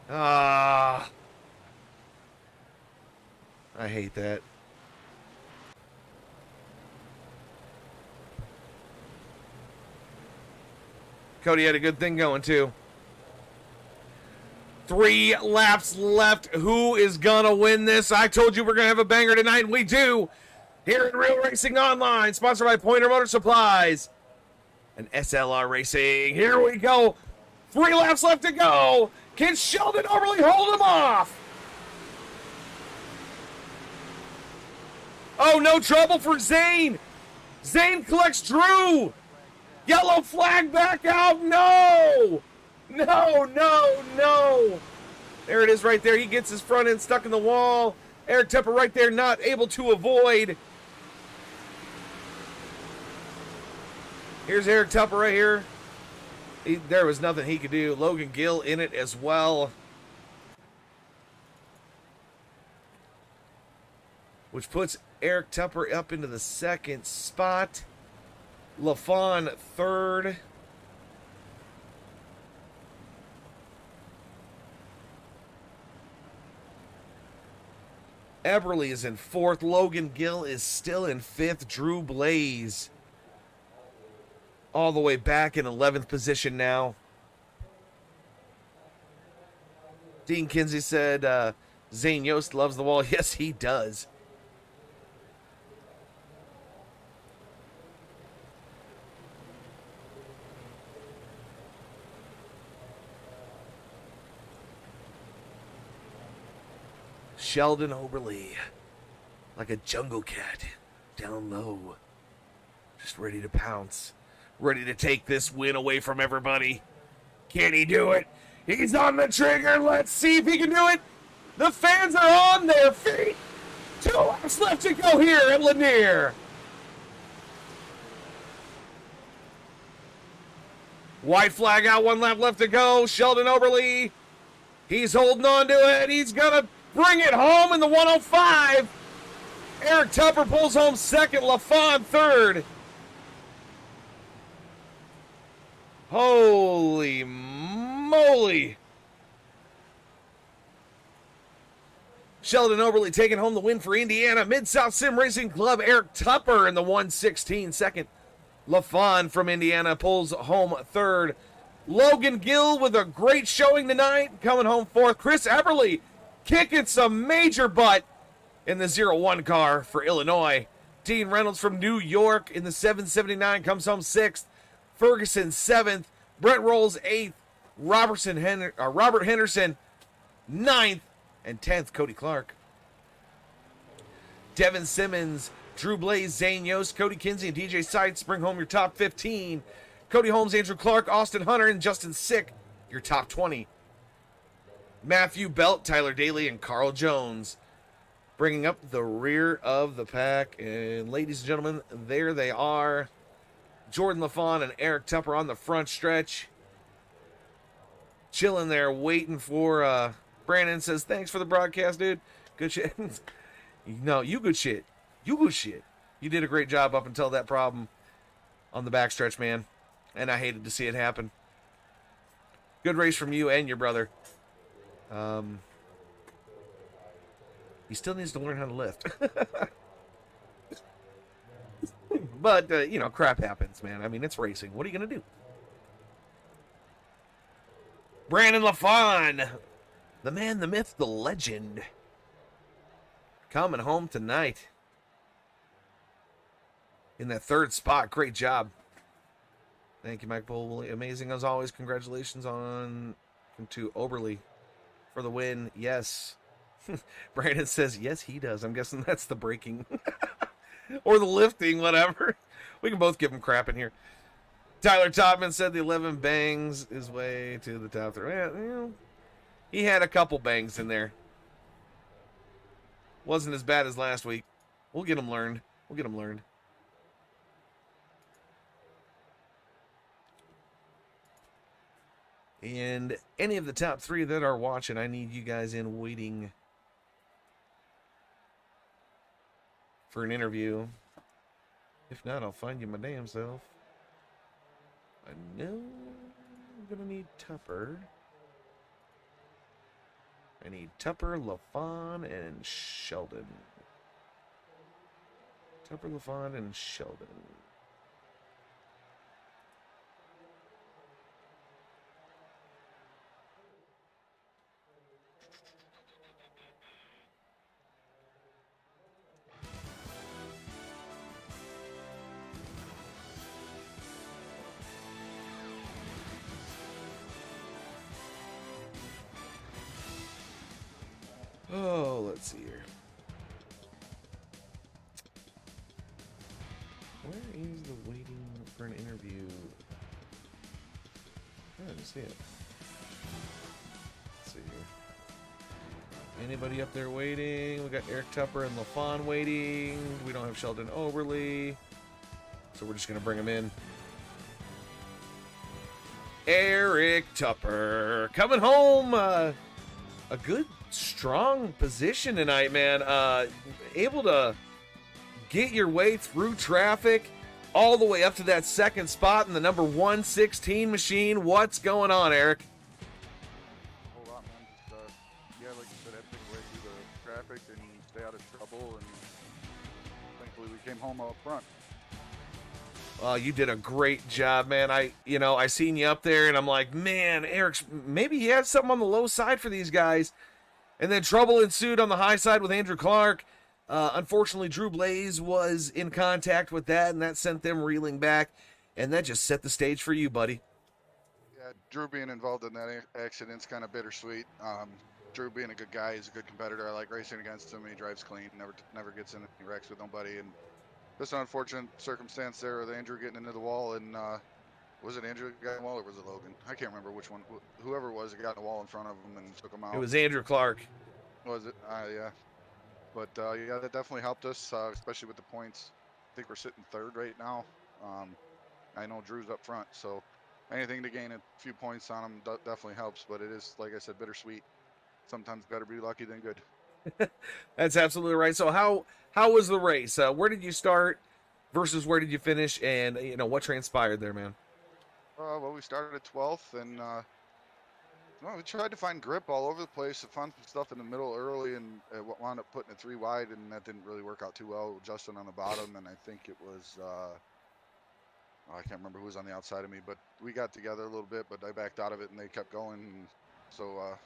Ah. I hate that. Cody had a good thing going, too. 3 laps left. Who is going to win this? I told you we're going to have a banger tonight, and we do. Here in Real Racing Online, sponsored by Poynor Motor Supplies and SLR Racing. Here we go. 3 laps left to go. Can Sheldon Overly hold him off? Oh, no trouble for Zane. Zane collects Drew. Yellow flag back out. No. No, no, no. There it is right there. He gets his front end stuck in the wall. Eric Tupper right there not able to avoid. Here's Eric Tupper right here. There was nothing he could do. Logan Gill in it as well. Which puts Eric Tupper up into the second spot. LaFon third. Eberly is in fourth. Logan Gill is still in fifth. Drew Blaze all the way back in 11th position now. Dean Kinsey said Zane Yost loves the wall. Yes, he does. Sheldon Oberly, like a jungle cat, down low, just ready to pounce, ready to take this win away from everybody. Can he do it? He's on the trigger. Let's see if he can do it. The fans are on their feet. 2 laps left to go here at Lanier. White flag out, 1 lap left to go. Sheldon Oberly, he's holding on to it. He's going to bring it home in the 105. Eric Tupper pulls home second. LaFon third. Holy moly. Sheldon Oberly taking home the win for Indiana. Mid-South Sim Racing Club. Eric Tupper in the 116 second. LaFon from Indiana pulls home third. Logan Gill with a great showing tonight. Coming home fourth. Chris Eberly kicking some major butt in the 0-1 car for Illinois. Dean Reynolds from New York in the 779 comes home 6th. Ferguson 7th. Brent Rolls 8th. Robert Henderson 9th. And 10th, Cody Clark. Devin Simmons, Drew Blaze, Zane Yost, Cody Kinsey, and DJ Seitz bring home your top 15. Cody Holmes, Andrew Clark, Austin Hunter, and Justin Sick, your top 20. Matthew Belt, Tyler Daly, and Carl Jones bringing up the rear of the pack. And ladies and gentlemen, there they are. Jordan LaFon and Eric Tupper on the front stretch. Chilling there, waiting for, Brandon says, thanks for the broadcast, dude. Good shit. No, you good shit. You good shit. You did a great job up until that problem on the backstretch, man. And I hated to see it happen. Good race from you and your brother. He still needs to learn how to lift. But, you know, crap happens, man. I mean, it's racing. What are you going to do? Brandon LaFawn. The man, the myth, the legend. Coming home tonight. In that third spot. Great job. Thank you, Mike Bull. Amazing as always. Congratulations on to Oberly for the win. Yes. Brandon says, yes, he does. I'm guessing that's the braking. Or the lifting, whatever. We can both give him crap in here. Tyler Topman said the 11 bangs his way to the top 3. Yeah, you know, he had a couple bangs in there. Wasn't as bad as last week. We'll get him learned. We'll get him learned. And any of the top 3 that are watching, I need you guys in waiting for an interview. If not, I'll find you my damn self. I know I'm gonna need Tupper. I need Tupper, LaFawn, and Sheldon. Tupper, LaFawn, and Sheldon. Oh, let's see here. Where is the waiting for an interview? I didn't see it. Let's see here. Anybody up there waiting? We got Eric Tupper and LaFawn waiting. We don't have Sheldon Overly. So we're just going to bring him in. Eric Tupper coming home. A good strong position tonight, man. Able to get your way through traffic all the way up to that second spot in the number 116 machine. What's going on, Eric? A whole lot, man. Just, yeah, like you said, had to take away through the traffic and stay out of trouble, and thankfully we came home up front. Well, you did a great job, man. I seen you up there, and I'm like, man, Eric's maybe he had something on the low side for these guys. And then trouble ensued on the high side with Andrew Clark. Unfortunately, Drew Blaze was in contact with that, and that sent them reeling back. And that just set the stage for you, buddy. Yeah, Drew being involved in that accident's kind of bittersweet. Drew being a good guy, he's a good competitor. I like racing against him. He drives clean, never gets in any wrecks with nobody. And just an unfortunate circumstance there with Andrew getting into the wall. And was it Andrew that got in the wall, or was it Logan? I can't remember which one. Whoever it was that got in the wall in front of him and took him out. It was Andrew Clark. Was it? Yeah. But yeah, that definitely helped us, especially with the points. I think we're sitting third right now. I know Drew's up front, so anything to gain a few points on him definitely helps. But it is, like I said, bittersweet. Sometimes better be lucky than good. That's absolutely right. So how was the race? Where did you start versus where did you finish? And what transpired there, man? Well, we started at 12th, and we tried to find grip all over the place. I found some stuff in the middle early, and wound up putting it 3 wide, and that didn't really work out too well. Justin on the bottom, and I think it was I can't remember who was on the outside of me, but we got together a little bit, but I backed out of it, and they kept going. And so,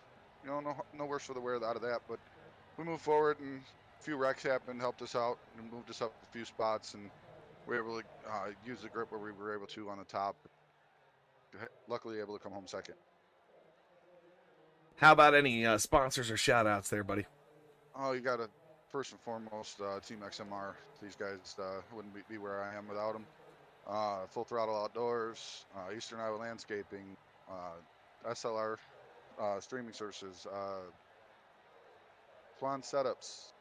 no worse for the wear out of that. But we moved forward, and a few wrecks happened, helped us out, and moved us up a few spots, and we were able to use the grip where we were able to on the top. Luckily, able to come home second. How about any sponsors or shout outs there, buddy? Oh, you got to, first and foremost, Team XMR. These guys wouldn't be where I am without them. Full Throttle Outdoors, Eastern Iowa Landscaping, SLR Streaming Services, Swan Setups,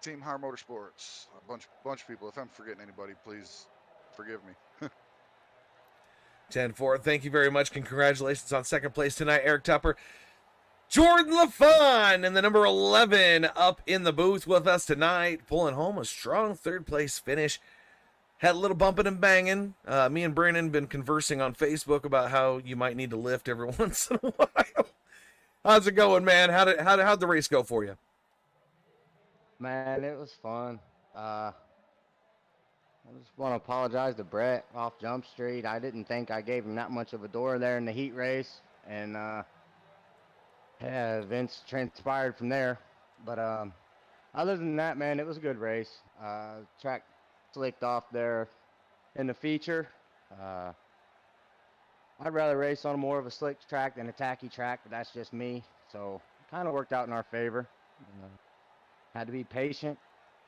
Team Har Motorsports, a bunch of people. If I'm forgetting anybody, please forgive me. 10-4. Thank you very much. Congratulations on second place tonight, Eric Tupper. Jordan LaFon and the number 11 up in the booth with us tonight, pulling home a strong third place finish. Had a little bumping and banging. Me and Brandon been conversing on Facebook about how you might need to lift every once in a while. How's it going, man? How'd the race go for you? Man, it was fun. I just want to apologize to Brett off Jump Street. I didn't think I gave him that much of a door there in the heat race, and yeah, events transpired from there. But other than that, man, it was a good race. Track slicked off there in the feature. I'd rather race on more of a slick track than a tacky track, but that's just me. So it kind of worked out in our favor. Had to be patient.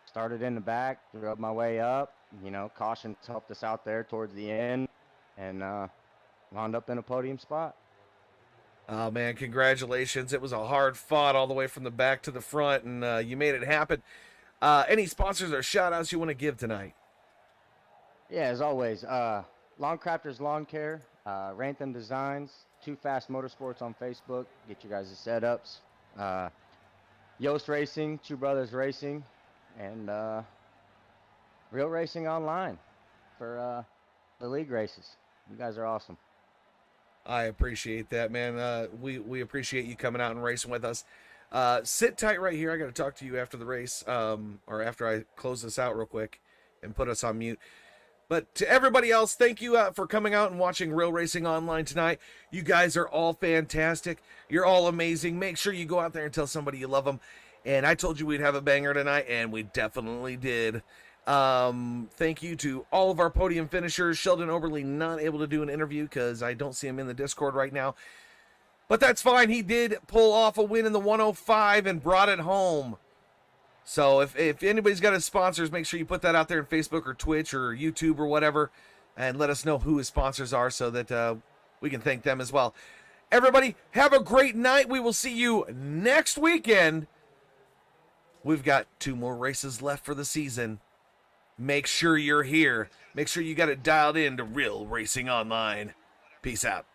Started in the back, drove my way up. You know, caution helped us out there towards the end, and wound up in a podium spot. Oh, man, congratulations. It was a hard fought all the way from the back to the front, and you made it happen. Any sponsors or shout-outs you want to give tonight? Yeah, as always, Lawn Crafters Lawn Care, Rantham Designs, Too Fast Motorsports on Facebook. Get you guys' setups. Yost Racing, Two Brothers Racing, and Real Racing Online for the league races. You guys are awesome. I appreciate that, man. We appreciate you coming out and racing with us. Sit tight right here. I got to talk to you after the race, or after I close this out real quick and put us on mute. But to everybody else, thank you for coming out and watching Real Racing Online tonight. You guys are all fantastic. You're all amazing. Make sure you go out there and tell somebody you love them. And I told you we'd have a banger tonight, and we definitely did. Thank you to all of our podium finishers. Sheldon Oberly not able to do an interview because I don't see him in the Discord right now. But that's fine. He did pull off a win in the 105 and brought it home. So if anybody's got his sponsors, make sure you put that out there in Facebook or Twitch or YouTube or whatever, and let us know who his sponsors are so that we can thank them as well. Everybody, have a great night. We will see you next weekend. We've got 2 more races left for the season. Make sure you're here. Make sure you got it dialed in to Real Racing Online. Peace out.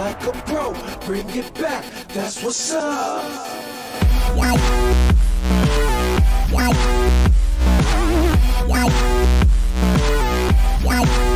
like a pro. Bring it back, that's what's up. Yeah.